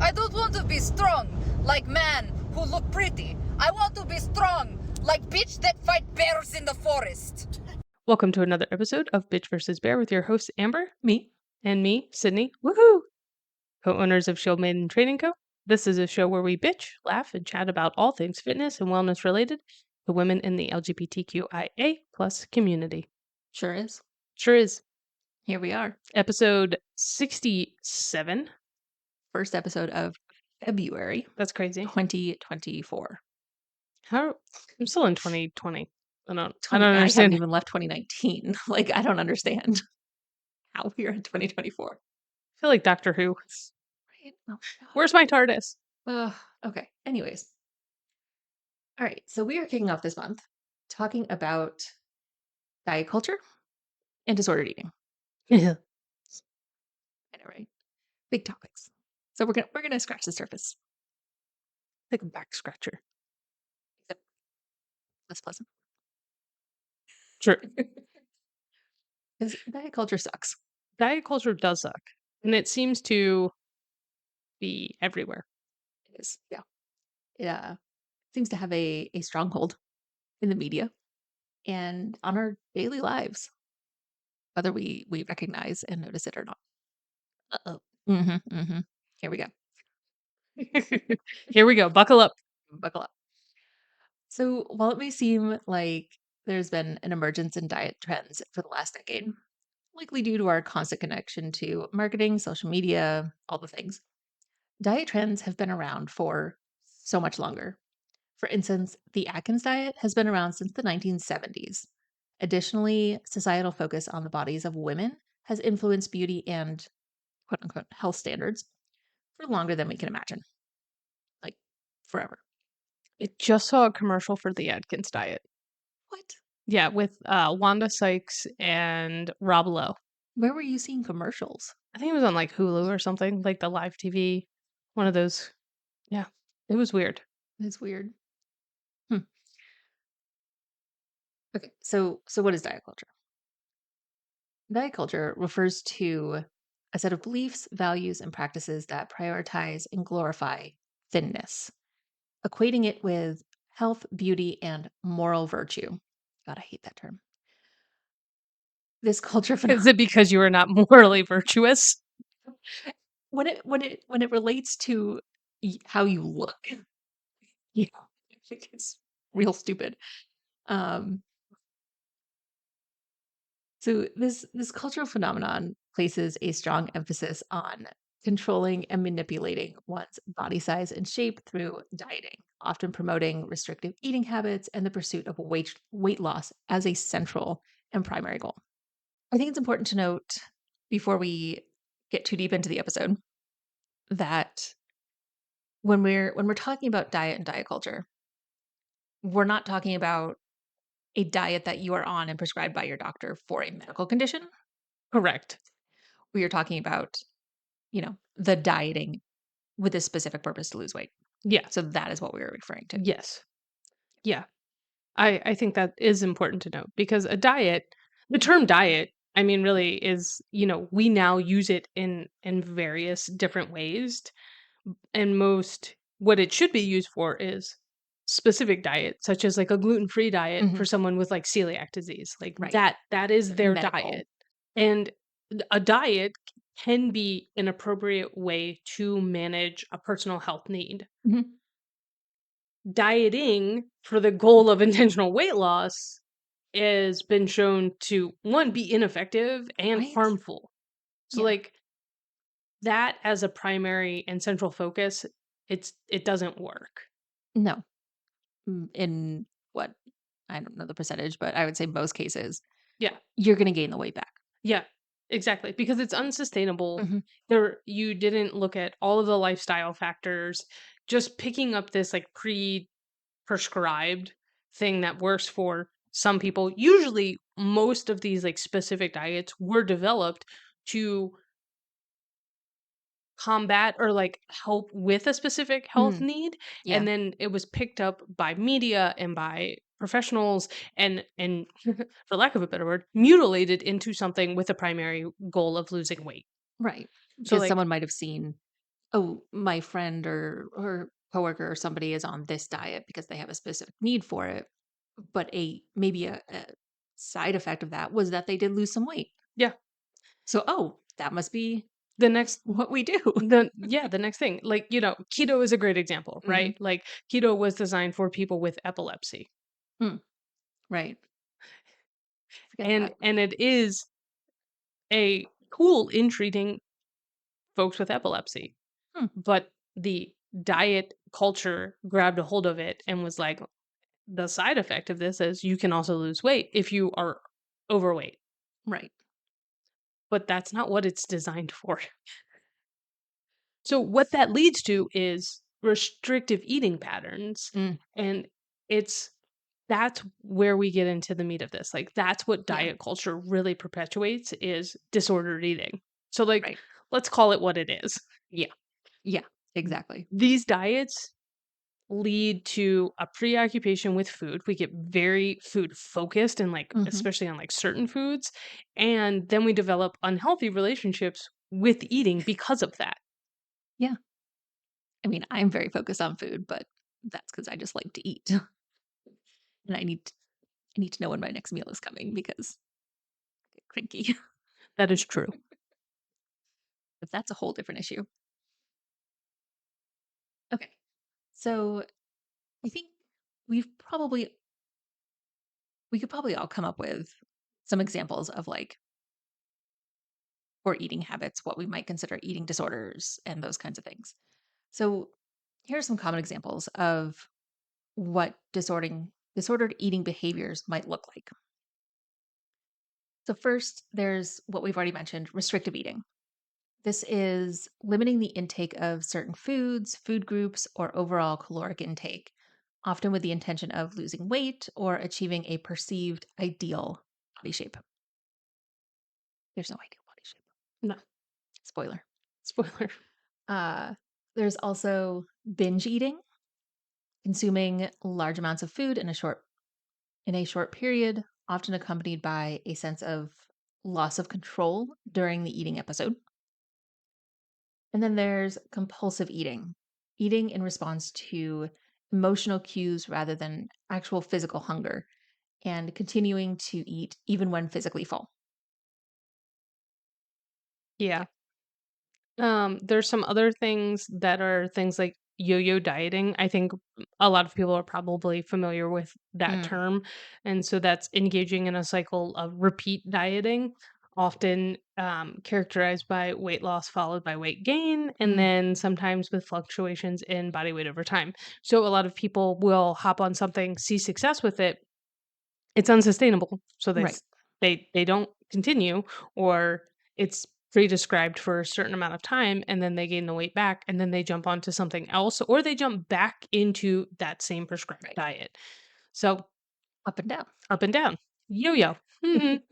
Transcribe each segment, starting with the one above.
I don't want to be strong like man who look pretty. I want to be strong like bitch that fight bears in the forest. Welcome to another episode of Bitch vs. Bear with your hosts Amber, Me. and me, Sydney. Woohoo! Co-owners of Shield Maiden Training Co. This is a show where we bitch, laugh, and chat about all things fitness and wellness related to women in the LGBTQIA plus community. Sure is. Sure is. Here we are. Episode 67. First episode of February That's crazy. 2024. I'm still in 2020. I don't I haven't understand. even left 2019. Like, I don't understand how we're in 2024. I feel like Doctor Who. Right? Oh, Where's my TARDIS? okay. Anyways. All right. So we are kicking off this month talking about diet culture and disordered eating. Yeah. I know, right? Big topics. So we're gonna scratch the surface. Like a back scratcher. Except less pleasant. Sure. Because diet culture sucks. Diet culture does suck. And it seems to be everywhere. It is. Yeah. It seems to have a stronghold in the media and on our daily lives, whether we recognize and notice it or not. Uh-oh. Here we go. Here we go. Buckle up. Buckle up. So while it may seem like there's been an emergence in diet trends for the last decade, likely due to our constant connection to marketing, social media, all the things, diet trends have been around for so much longer. For instance, the Atkins diet has been around since the 1970s. Additionally, societal focus on the bodies of women has influenced beauty and quote unquote health standards for longer than we can imagine. Like forever. I just saw a commercial for the Atkins diet. What? Yeah, with Wanda Sykes and Rob Lowe. Where were you seeing commercials? I think it was on like Hulu or something, like the live TV. One of those. Yeah, it was weird. It's weird. Okay, so what is diet culture? Diet culture refers to a set of beliefs, values, and practices that prioritize and glorify thinness, equating it with health, beauty, and moral virtue. God, I hate that term. This culture Is it because you are not morally virtuous? when it relates to how you look, yeah, I think it's real stupid. So this cultural phenomenon places a strong emphasis on controlling and manipulating one's body size and shape through dieting, often promoting restrictive eating habits and the pursuit of weight loss as a central and primary goal. I think it's important to note before we get too deep into the episode that when we're talking about diet and diet culture, we're not talking about a diet that you are on and prescribed by your doctor for a medical condition. Correct. We are talking about, the dieting with a specific purpose to lose weight. Yeah. So that is what we were referring to. Yes. Yeah. I think that is important to note because a diet, the term diet, I mean, really is, we now use it in various different ways. And what it should be used for is specific diet, such as like a gluten-free diet for someone with like celiac disease. Like Right. that is their Medical. diet. And a diet can be an appropriate way to manage a personal health need. Mhm. Dieting for the goal of intentional weight loss has been shown to, one, be ineffective and Right. harmful. So Yeah. like that as a primary and central focus, it doesn't work. No. In what? I don't know the percentage, but I would say most cases, Yeah. you're going to gain the weight back. Yeah. Exactly. Because it's unsustainable. Mhm. You didn't look at all of the lifestyle factors. Just picking up this like prescribed thing that works for some people. Usually most of these like specific diets were developed to combat or like help with a specific health need, Yeah. and then it was picked up by media and by professionals and for lack of a better word, mutilated into something with a primary goal of losing weight. Right. So Because like someone might have seen oh, my friend or coworker or somebody is on this diet because they have a specific need for it, but maybe a side effect of that was that they did lose some weight. Yeah. So, oh, that must be The next what we do. the next thing, like, keto is a great example, Hmm. right? Like keto was designed for people with epilepsy. Hmm. Right. Forget And that. it is a tool in treating folks with epilepsy. Hmm. But the diet culture grabbed a hold of it and was like, the side effect of this is you can also lose weight if you are overweight. Right. But that's not what it's designed for. So what that leads to is restrictive eating patterns, Mm. and it's that's where we get into the meat of this. Like that's what Yeah. diet culture really perpetuates is disordered eating. So like Right. let's call it what it is. Yeah. Yeah. Exactly. These diets lead to a preoccupation with food. We get very food focused and like Hmm. especially on like certain foods, and then we develop unhealthy relationships with eating because of that. Yeah. I mean, I'm very focused on food, but that's because I just like to eat, and I need to know when my next meal is coming because I get cranky. That is true. But that's a whole different issue. Okay. So I think we've probably we could probably all come up with some examples of like poor eating habits, what we might consider eating disorders, and those kinds of things. So here are some common examples of what disordered eating behaviors might look like. So first, there's what we've already mentioned, restrictive eating. This is limiting the intake of certain foods, food groups, or overall caloric intake, often with the intention of losing weight or achieving a perceived ideal body shape. There's no ideal body shape. No. Spoiler. Spoiler. Uh, there's also binge eating, consuming large amounts of food in a short period, often accompanied by a sense of loss of control during the eating episode. And then there's compulsive eating, eating in response to emotional cues rather than actual physical hunger, and continuing to eat even when physically full. Yeah. Yeah. There's some other things that are things like yo-yo dieting. I think a lot of people are probably familiar with that Mm, term. And so that's engaging in a cycle of repeat dieting, often characterized by weight loss followed by weight gain, and mm, then sometimes with fluctuations in body weight over time. So a lot of people will hop on something, see success with it, it's unsustainable, so right. they don't continue, or it's pre-described for a certain amount of time, and then they gain the weight back, and then they jump onto something else, or they jump back into that same prescribed Right. diet. So, Up and down. up and down. Yo-yo. Mhm.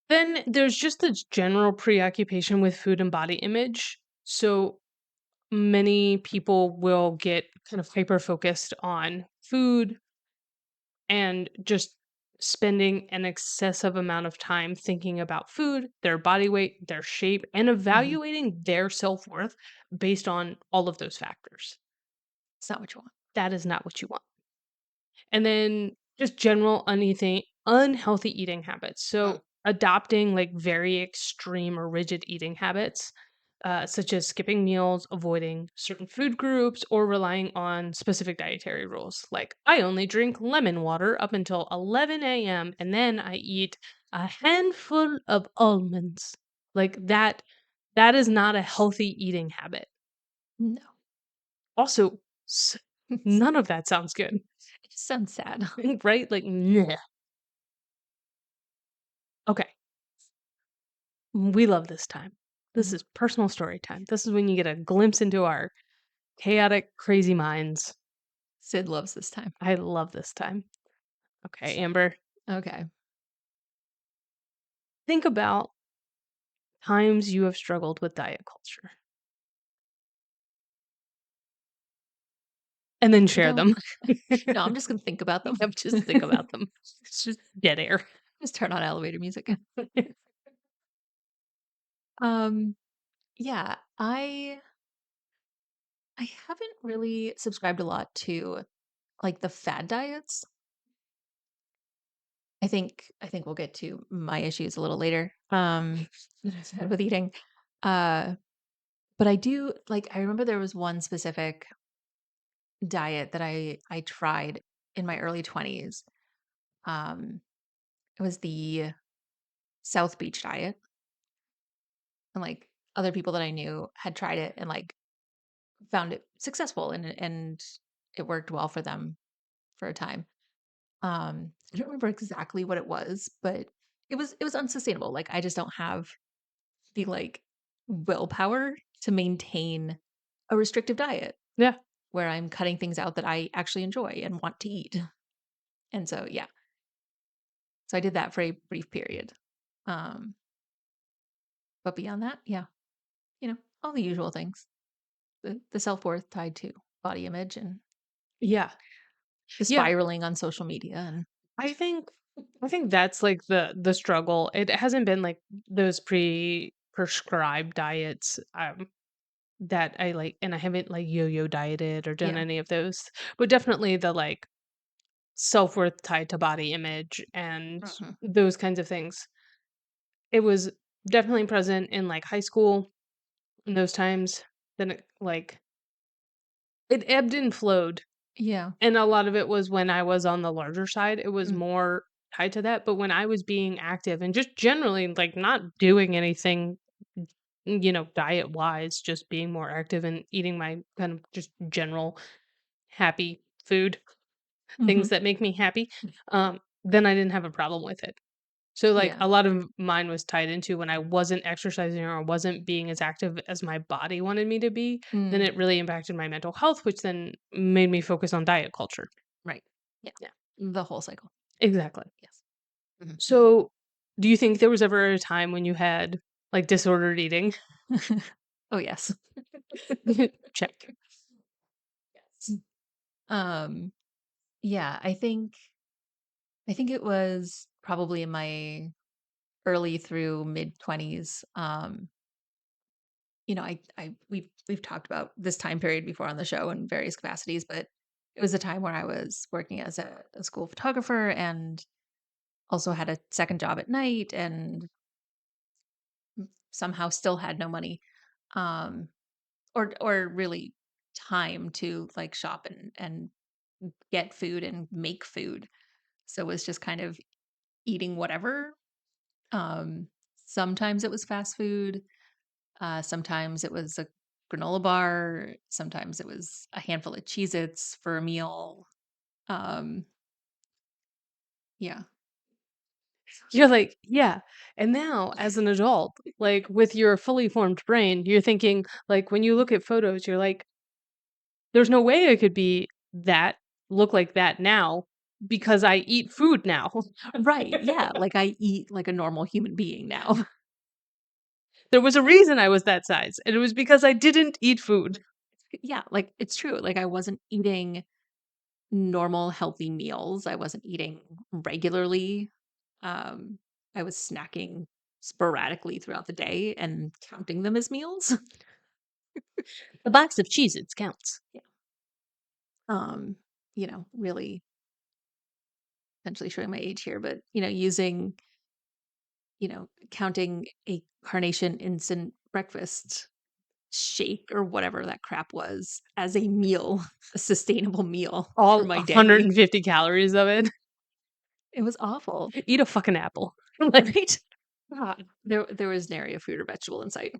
Then there's just this general preoccupation with food and body image. So, many people will get kind of hyper-focused on food, and just spending an excessive amount of time thinking about food, their body weight, their shape, and Mhm. evaluating their self worth based on all of those factors. It's not what you want. That is not what you want. And then just general unhealthy eating habits. Mm, So adopting like very extreme or rigid eating habits, such as skipping meals, avoiding certain food groups, or relying on specific dietary rules. Like I only drink lemon water up until 11 a.m. and then I eat a handful of almonds. Like that is not a healthy eating habit. no. Also, It none of that sounds good, just sounds sad. right? Like, meh. Okay. We love this time. This Mhm. is personal story time. This is when you get a glimpse into our chaotic, crazy minds. Sid loves this time. I love this time. Okay, Amber, Okay. think about times you have struggled with diet culture and then I share don't them. no, I'm just gonna think about them. Yep, just think about them. It's just dead air. Just turn on elevator music. Um, Yeah, I haven't really subscribed a lot to like the fad diets. I think we'll get to my issues a little later. That I've had with eating. Uh, but I do like I remember there was one specific diet that I tried in my early 20s. Um, it was the South Beach diet, and like other people that I knew had tried it and like found it successful and it worked well for them for a time. I don't remember exactly what it was, but it was unsustainable. Like I just don't have the like willpower to maintain a restrictive diet Yeah. where I'm cutting things out that I actually enjoy and want to eat. And so yeah, so I did that for a brief period. Um, but beyond that, yeah, all the usual things. The self-worth tied to body image and Yeah. the Yeah. spiraling on social media and I think I think that's like the struggle. It hasn't been like those prescribed diets that I like, and I haven't like yo-yo dieted or done yeah. any of those. But definitely the like self-worth tied to body image and Mhm. those kinds of things. It was definitely present in like high school in those times. Then it like it ebbed and flowed. Yeah. And a lot of it was when I was on the larger side, it was Mm, more tied to that, but when I was being active and just generally, like, not doing anything, diet-wise, just being more active and eating my kind of just general happy food, things mhm. that make me happy, then I didn't have a problem with it. So, like, Yeah. a lot of mine was tied into when I wasn't exercising or wasn't being as active as my body wanted me to be, then Mm, it really impacted my mental health, which then made me focus on diet culture. right. Yeah. Yeah, The whole cycle. exactly. Yes. Mhm, So, do you think there was ever a time when you had, like, disordered eating? mhm. Oh, yes. Check. Yes. Um, yeah, I think it was probably in my early through mid-20s. We've talked about this time period before on the show in various capacities, but it was a time where I was working as a school photographer and also had a second job at night and somehow still had no money. Um, or really time to like shop and get food and make food. So it was just kind of eating whatever. Um, Sometimes it was fast food. Sometimes it was a granola bar. Sometimes it was a handful of Cheez-Its for a meal. Um, yeah. You're like, "Yeah." And now as an adult, like, with your fully formed brain, you're thinking, like, when you look at photos, you're like, "There's no way I could be that look like that now because I eat food now." Right. Yeah. Like I eat like a normal human being now. There was a reason I was that size, and it was because I didn't eat food. Yeah. Like it's true. Like I wasn't eating normal healthy meals. I wasn't eating regularly. Um, I was snacking sporadically throughout the day and counting them as meals. The box of Cheez-Its counts. Yeah. Really potentially showing my age here, but using, counting a carnation instant breakfast shake or whatever that crap was as a meal, a sustainable meal for All my day. 150 calories of it. It was awful. Eat a fucking apple. Like, Right? God. There was nary a fruit or vegetable in sight.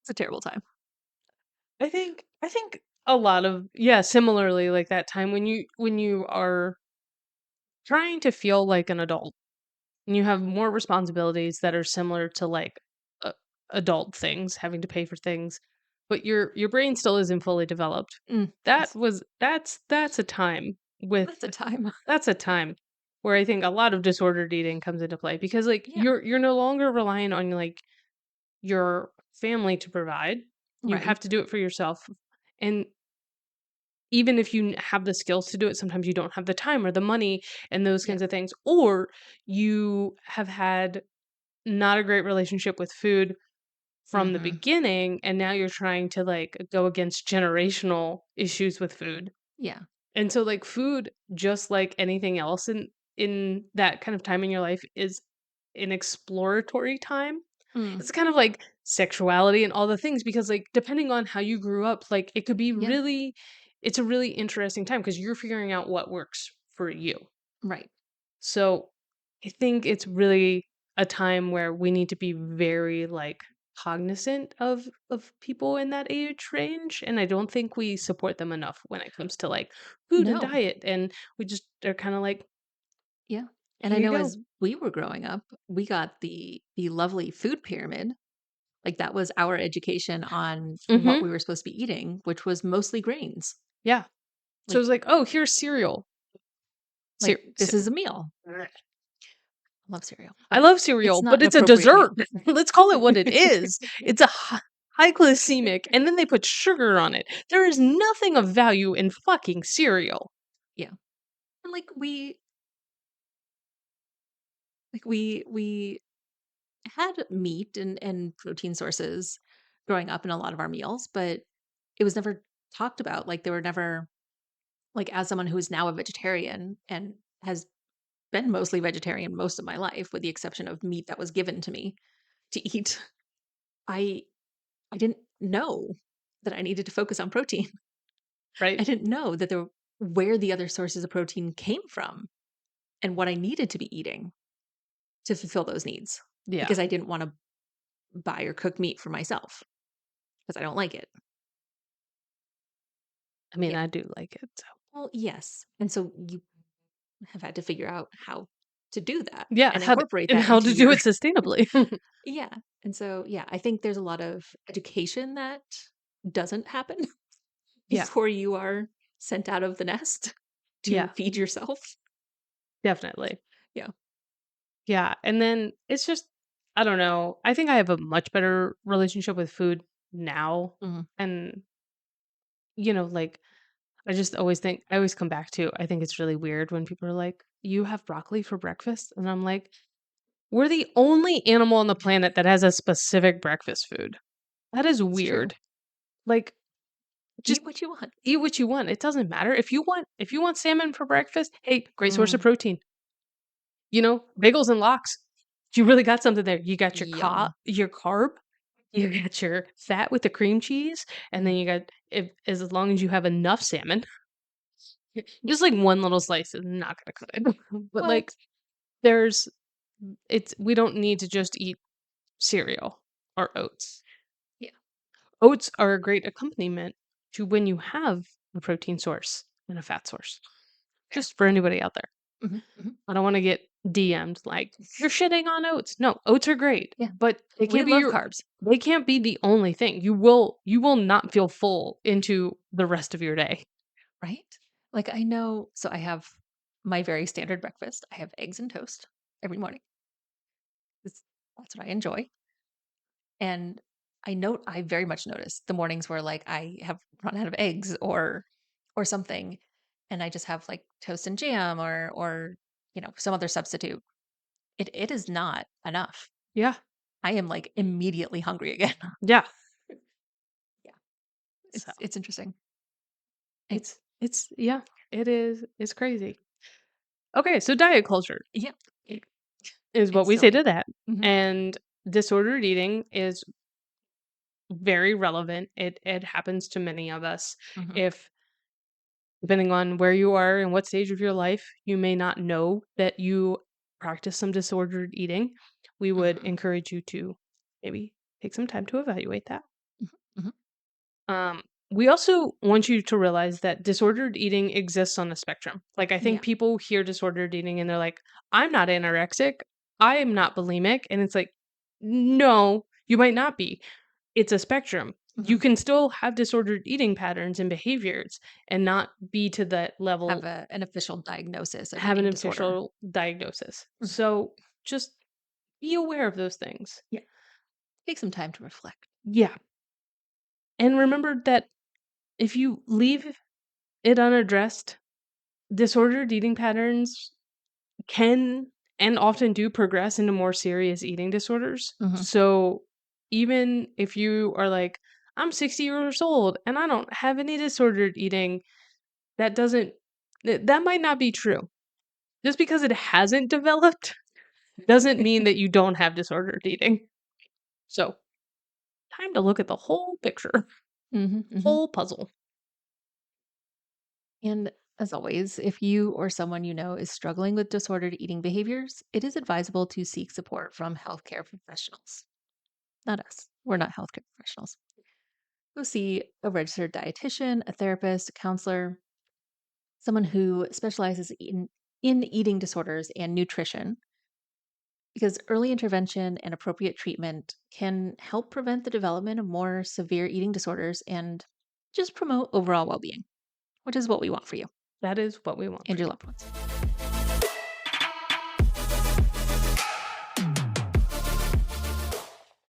It's a terrible time. I think a lot of, yeah, similarly, like that time when you are trying to feel like an adult and you have more responsibilities that are similar to like uh, adult things, having to pay for things, but your brain still isn't fully developed. Yes. That's a time with That's a time. that's a time where I think a lot of disordered eating comes into play because like Yeah. you're no longer relying on like your family to provide. You Right. have to do it for yourself. And even if you have the skills to do it, sometimes you don't have the time or the money and those Yeah. kinds of things. Or you have had not a great relationship with food from the Mhm. beginning, and now you're trying to like go against generational issues with food. Yeah. And so like food, just like anything else in that kind of time in your life, is an exploratory time. Mm. It's kind of like sexuality and all the things, because like depending on how you grew up, like it could be Yeah. really, it's a really interesting time because you're figuring out what works for you. Right. So I think it's really a time where we need to be very like cognizant of people in that age range, and I don't think we support them enough when it comes to like food and No. diet, and we just are kind of like, Yeah. And I here you know go. as we were growing up, we got the lovely food pyramid. Like that was our education on what Mhm. we were supposed to be eating, which was mostly grains. Yeah. So it's Like like, "Oh, here's cereal." like Cer- this cer- is a meal. I love cereal, I but love it's cereal, not but an it's a appropriate dessert. meal. Let's call it what it is. It's a high glycemic, and then they put sugar on it. There is nothing of value in fucking cereal. Yeah. And like we had meat and protein sources growing up in a lot of our meals, but it was never talked about. Like they were never like as someone who is now a vegetarian and has been mostly vegetarian most of my life, with the exception of meat that was given to me to eat. I I didn't know that I needed to focus on protein. I Right? didn't know that there where the other sources of protein came from and what I needed to be eating to fulfill those needs Yeah. because I didn't want to buy or cook meat for myself because I don't like it. I mean, Yeah. I do like it. So. Well, yes. And so you have had to figure out how to do that Yeah, and incorporate and that how into to do your it sustainably. yeah. And so yeah, I think there's a lot of education that doesn't happen Yeah. before you are sent out of the nest to Yeah, feed yourself. definitely. Yeah. Yeah, and then it's just, I don't know. I think I have a much better relationship with food now, Mhm. and like I always come back to, I think it's really weird when people are like, "You have broccoli for breakfast?" And I'm like, "We're the only animal on the planet that has a specific breakfast food." That is It's true. weird. Like, just Eat what you want. eat what you want. It doesn't matter. If you want salmon for breakfast, hey, great source of Mm, protein. Bagels and lox. You really got something there. You got yum. your carb, you got your fat with the cream cheese, and then Mm. you got, if as long as you have enough salmon, just like one little slice is not gonna cut it. But Well, like there's it's we don't need to just eat cereal or oats. yeah. Oats are a great accompaniment to when you have a protein source and a fat source. Fair. Just for anybody out there. Mhm, mhm. I don't want to get DM'd like you're shitting on oats. No, oats are great, Yeah. but We love carbs. they can't be the only thing. You will not feel full into the rest of your day. Right? Like I know, so I have my very standard breakfast. I have eggs and toast every morning. It's- That's what I enjoy. And I very much notice the mornings where like I have run out of eggs or something and I just have like toast and jam or some other substitute. It is not enough. Yeah. I am like immediately hungry again. Yeah. Yeah. So It's interesting. I, it's yeah, it is. It's crazy. Okay, so diet culture yeah. It, is what it's we say silly. to that. Hmm. And disordered eating is very relevant. It happens to many of us. Hmm. If depending on where you are and what stage of your life, you may not know that you practice some disordered eating. We would Hmm. encourage you to maybe take some time to evaluate that. Hmm. Um, we also want you to realize that disordered eating exists on a spectrum. Like, I think Yeah. people hear disordered eating and they're like, I'm not anorexic. I am not bulimic. And it's like, no, you might not be. It's a spectrum. Hmm. You can still have disordered eating patterns and behaviors and not be to that Have level, an official diagnosis of have an eating disorder. official diagnosis. Mhm. So just be aware of those things. Yeah. Take some time to reflect. Yeah. And remember that if you leave it unaddressed, disordered eating patterns can and often do progress into more serious eating disorders. Mhm. So even if you are like, I'm 60 years old and I don't have any disordered eating, that doesn't, that might not be true. Just because it hasn't developed doesn't mean that you don't have disordered eating. So, time to look at the whole picture, Mhm, mhm. whole puzzle. And as always, if you or someone you know is struggling with disordered eating behaviors, it is advisable to seek support from healthcare professionals. Not us. We're not healthcare professionals. Go see a registered dietitian, a therapist, a counselor, someone who specializes in eating disorders and nutrition, because early intervention and appropriate treatment can help prevent the development of more severe eating disorders and just promote overall well being, which is what we want for you That is what we want and for your you. loved ones.